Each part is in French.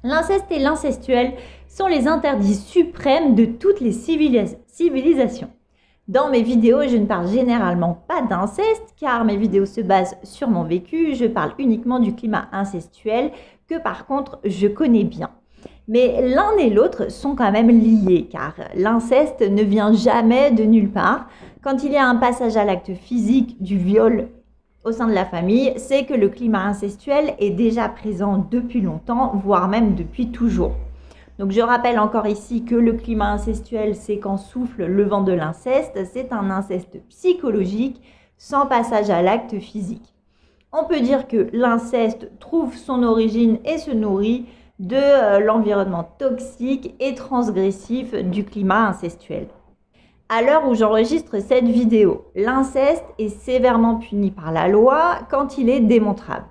L'inceste et l'incestuel sont les interdits suprêmes de toutes les civilisations. Dans mes vidéos, je ne parle généralement pas d'inceste car mes vidéos se basent sur mon vécu. Je parle uniquement du climat incestuel que par contre je connais bien. Mais l'un et l'autre sont quand même liés car l'inceste ne vient jamais de nulle part. Quand il y a un passage à l'acte physique du viol au sein de la famille, c'est que le climat incestuel est déjà présent depuis longtemps, voire même depuis toujours. Donc je rappelle encore ici que le climat incestuel, c'est quand souffle le vent de l'inceste, c'est un inceste psychologique sans passage à l'acte physique. On peut dire que l'inceste trouve son origine et se nourrit de l'environnement toxique et transgressif du climat incestuel. À l'heure où j'enregistre cette vidéo, l'inceste est sévèrement puni par la loi quand il est démontrable.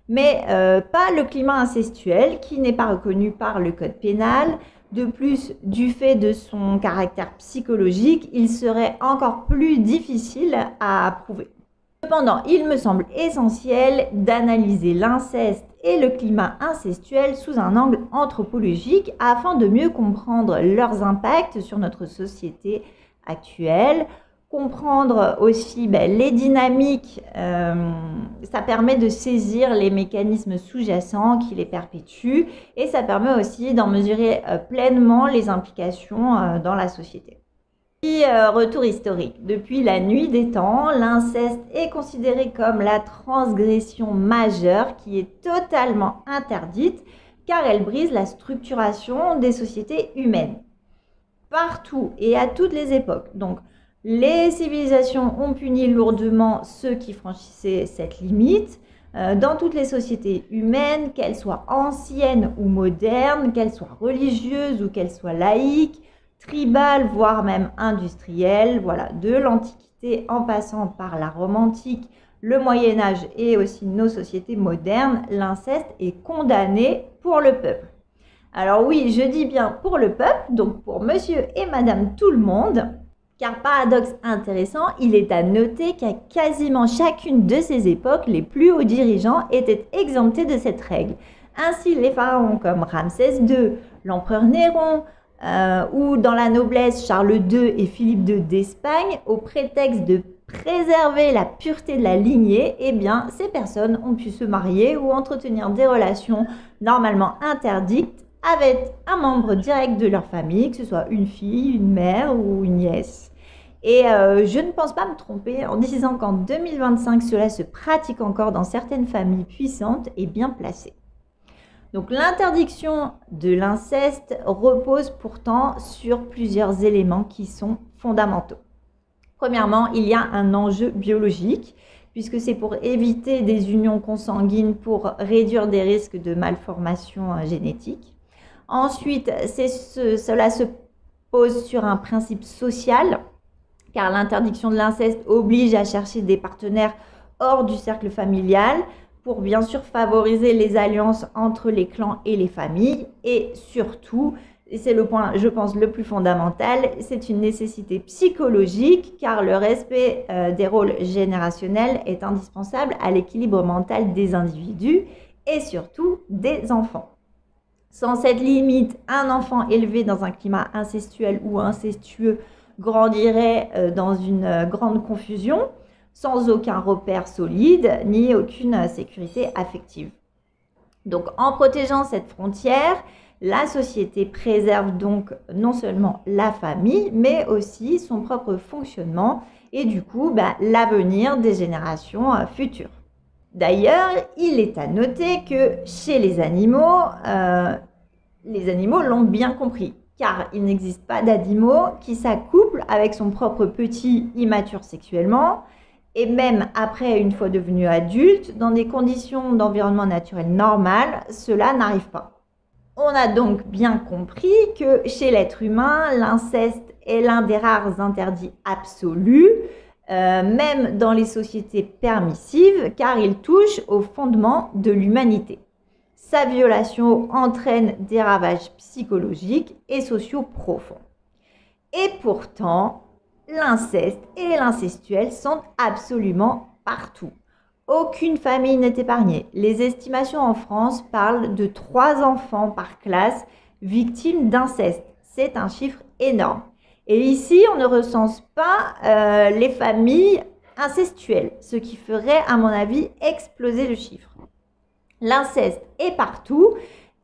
Mais pas le climat incestuel qui n'est pas reconnu par le code pénal. De plus, du fait de son caractère psychologique, il serait encore plus difficile à prouver. Cependant, il me semble essentiel d'analyser l'inceste et le climat incestuel sous un angle anthropologique afin de mieux comprendre leurs impacts sur notre société actuelle, comprendre aussi les dynamiques, ça permet de saisir les mécanismes sous-jacents qui les perpétuent et ça permet aussi d'en mesurer pleinement les implications dans la société. Retour historique. Depuis la nuit des temps, l'inceste est considéré comme la transgression majeure qui est totalement interdite car elle brise la structuration des sociétés humaines. Partout et à toutes les époques. Donc, les civilisations ont puni lourdement ceux qui franchissaient cette limite. Dans toutes les sociétés humaines, qu'elles soient anciennes ou modernes, qu'elles soient religieuses ou qu'elles soient laïques, tribales, voire même industrielles, voilà, de l'Antiquité en passant par la Rome antique, le Moyen-Âge et aussi nos sociétés modernes, l'inceste est condamné pour le peuple. Alors oui, je dis bien pour le peuple, donc pour monsieur et madame tout le monde, car paradoxe intéressant, il est à noter qu'à quasiment chacune de ces époques, les plus hauts dirigeants étaient exemptés de cette règle. Ainsi, les pharaons comme Ramsès II, l'empereur Néron, ou dans la noblesse Charles II et Philippe II d'Espagne, au prétexte de préserver la pureté de la lignée, eh bien, ces personnes ont pu se marier ou entretenir des relations normalement interdites avec un membre direct de leur famille, que ce soit une fille, une mère ou une nièce. Et je ne pense pas me tromper en disant qu'en 2025, cela se pratique encore dans certaines familles puissantes et bien placées. Donc l'interdiction de l'inceste repose pourtant sur plusieurs éléments qui sont fondamentaux. Premièrement, il y a un enjeu biologique, puisque c'est pour éviter des unions consanguines pour réduire des risques de malformation génétique. Ensuite, cela se pose sur un principe social, car l'interdiction de l'inceste oblige à chercher des partenaires hors du cercle familial pour bien sûr favoriser les alliances entre les clans et les familles. Et surtout, et c'est le point, je pense, le plus fondamental, c'est une nécessité psychologique, car le respect des rôles générationnels est indispensable à l'équilibre mental des individus et surtout des enfants. Sans cette limite, un enfant élevé dans un climat incestuel ou incestueux grandirait dans une grande confusion, sans aucun repère solide ni aucune sécurité affective. Donc en protégeant cette frontière, la société préserve donc non seulement la famille, mais aussi son propre fonctionnement et du coup l'avenir des générations futures. D'ailleurs, il est à noter que chez les animaux l'ont bien compris, car il n'existe pas d'animaux qui s'accouplent avec son propre petit immature sexuellement, et même après, une fois devenu adulte, dans des conditions d'environnement naturel normal, cela n'arrive pas. On a donc bien compris que chez l'être humain, l'inceste est l'un des rares interdits absolus, même dans les sociétés permissives, car il touche au fondement de l'humanité. Sa violation entraîne des ravages psychologiques et sociaux profonds. Et pourtant, l'inceste et l'incestuel sont absolument partout. Aucune famille n'est épargnée. Les estimations en France parlent de 3 enfants par classe victimes d'inceste. C'est un chiffre énorme. Et ici, on ne recense pas les familles incestuelles, ce qui ferait, à mon avis, exploser le chiffre. L'inceste est partout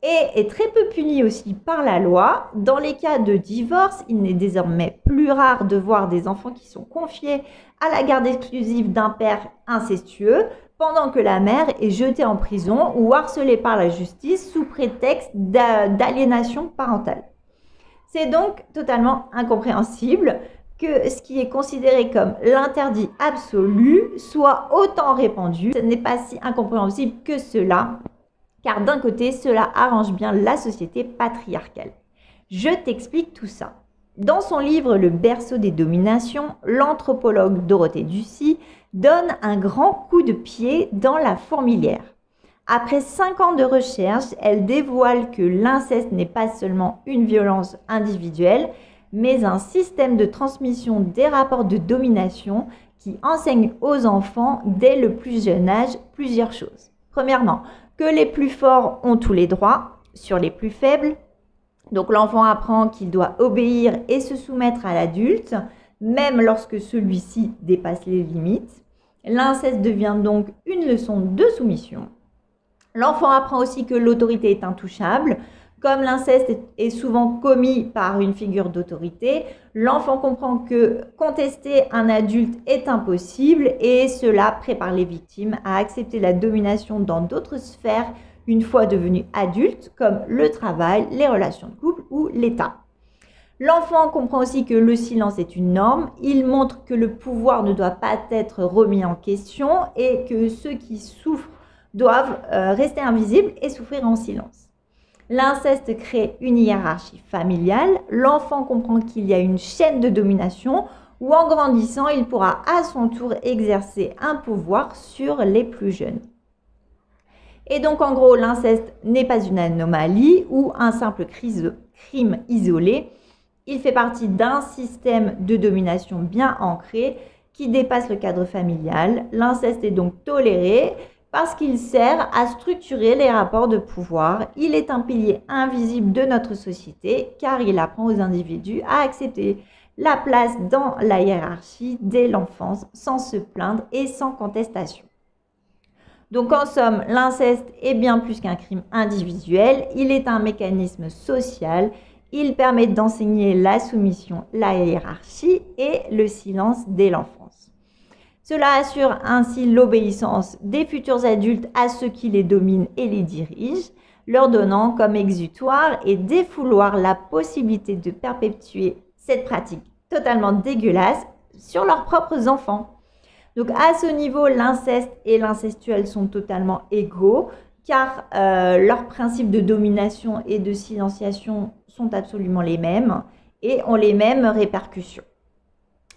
et est très peu puni aussi par la loi. Dans les cas de divorce, il n'est désormais plus rare de voir des enfants qui sont confiés à la garde exclusive d'un père incestueux pendant que la mère est jetée en prison ou harcelée par la justice sous prétexte d'aliénation parentale. C'est donc totalement incompréhensible que ce qui est considéré comme l'interdit absolu soit autant répandu. Ce n'est pas si incompréhensible que cela, car d'un côté, cela arrange bien la société patriarcale. Je t'explique tout ça. Dans son livre « Le berceau des dominations », l'anthropologue Dorothée Ducy donne un grand coup de pied dans la fourmilière. Après 5 ans de recherche, elle dévoile que l'inceste n'est pas seulement une violence individuelle, mais un système de transmission des rapports de domination qui enseigne aux enfants dès le plus jeune âge plusieurs choses. Premièrement, que les plus forts ont tous les droits sur les plus faibles. Donc l'enfant apprend qu'il doit obéir et se soumettre à l'adulte, même lorsque celui-ci dépasse les limites. L'inceste devient donc une leçon de soumission. L'enfant apprend aussi que l'autorité est intouchable. Comme l'inceste est souvent commis par une figure d'autorité, l'enfant comprend que contester un adulte est impossible et cela prépare les victimes à accepter la domination dans d'autres sphères une fois devenus adultes, comme le travail, les relations de couple ou l'État. L'enfant comprend aussi que le silence est une norme. Il montre que le pouvoir ne doit pas être remis en question et que ceux qui souffrent doivent rester invisibles et souffrir en silence. L'inceste crée une hiérarchie familiale. L'enfant comprend qu'il y a une chaîne de domination où en grandissant, il pourra à son tour exercer un pouvoir sur les plus jeunes. Et donc en gros, l'inceste n'est pas une anomalie ou un simple crime isolé. Il fait partie d'un système de domination bien ancré qui dépasse le cadre familial. L'inceste est donc toléré parce qu'il sert à structurer les rapports de pouvoir. Il est un pilier invisible de notre société car il apprend aux individus à accepter la place dans la hiérarchie dès l'enfance sans se plaindre et sans contestation. Donc en somme, l'inceste est bien plus qu'un crime individuel, il est un mécanisme social, il permet d'enseigner la soumission, la hiérarchie et le silence dès l'enfance. Cela assure ainsi l'obéissance des futurs adultes à ceux qui les dominent et les dirigent, leur donnant comme exutoire et défouloir la possibilité de perpétuer cette pratique totalement dégueulasse sur leurs propres enfants. Donc à ce niveau, l'inceste et l'incestuel sont totalement égaux car leurs principes de domination et de silenciation sont absolument les mêmes et ont les mêmes répercussions.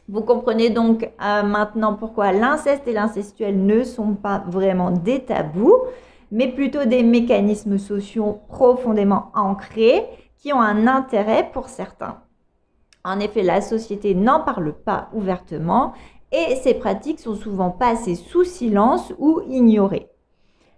Vous comprenez donc maintenant pourquoi l'inceste et l'incestuel ne sont pas vraiment des tabous, mais plutôt des mécanismes sociaux profondément ancrés qui ont un intérêt pour certains. En effet, la société n'en parle pas ouvertement et ces pratiques sont souvent passées sous silence ou ignorées.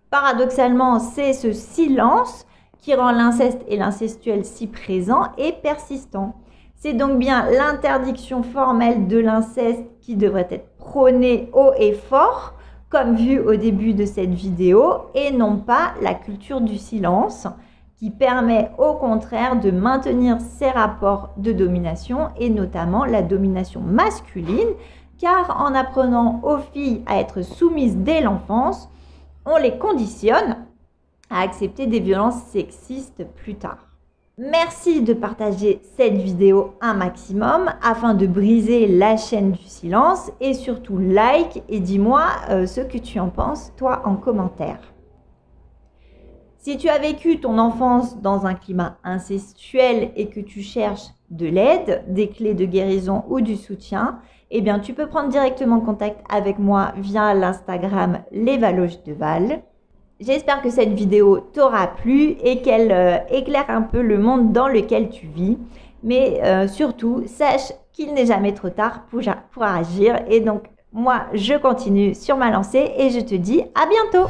Paradoxalement, c'est ce silence qui rend l'inceste et l'incestuel si présents et persistants. C'est donc bien l'interdiction formelle de l'inceste qui devrait être prônée haut et fort, comme vu au début de cette vidéo, et non pas la culture du silence, qui permet au contraire de maintenir ces rapports de domination, et notamment la domination masculine, car en apprenant aux filles à être soumises dès l'enfance, on les conditionne à accepter des violences sexistes plus tard. Merci de partager cette vidéo un maximum afin de briser la chaîne du silence et surtout like et dis-moi ce que tu en penses toi en commentaire. Si tu as vécu ton enfance dans un climat incestuel et que tu cherches de l'aide, des clés de guérison ou du soutien, eh bien tu peux prendre directement contact avec moi via l'Instagram Les Valoches de Val. J'espère que cette vidéo t'aura plu et qu'elle éclaire un peu le monde dans lequel tu vis. Mais surtout, sache qu'il n'est jamais trop tard pour agir. Et donc, Moi, je continue sur ma lancée et je te dis à bientôt.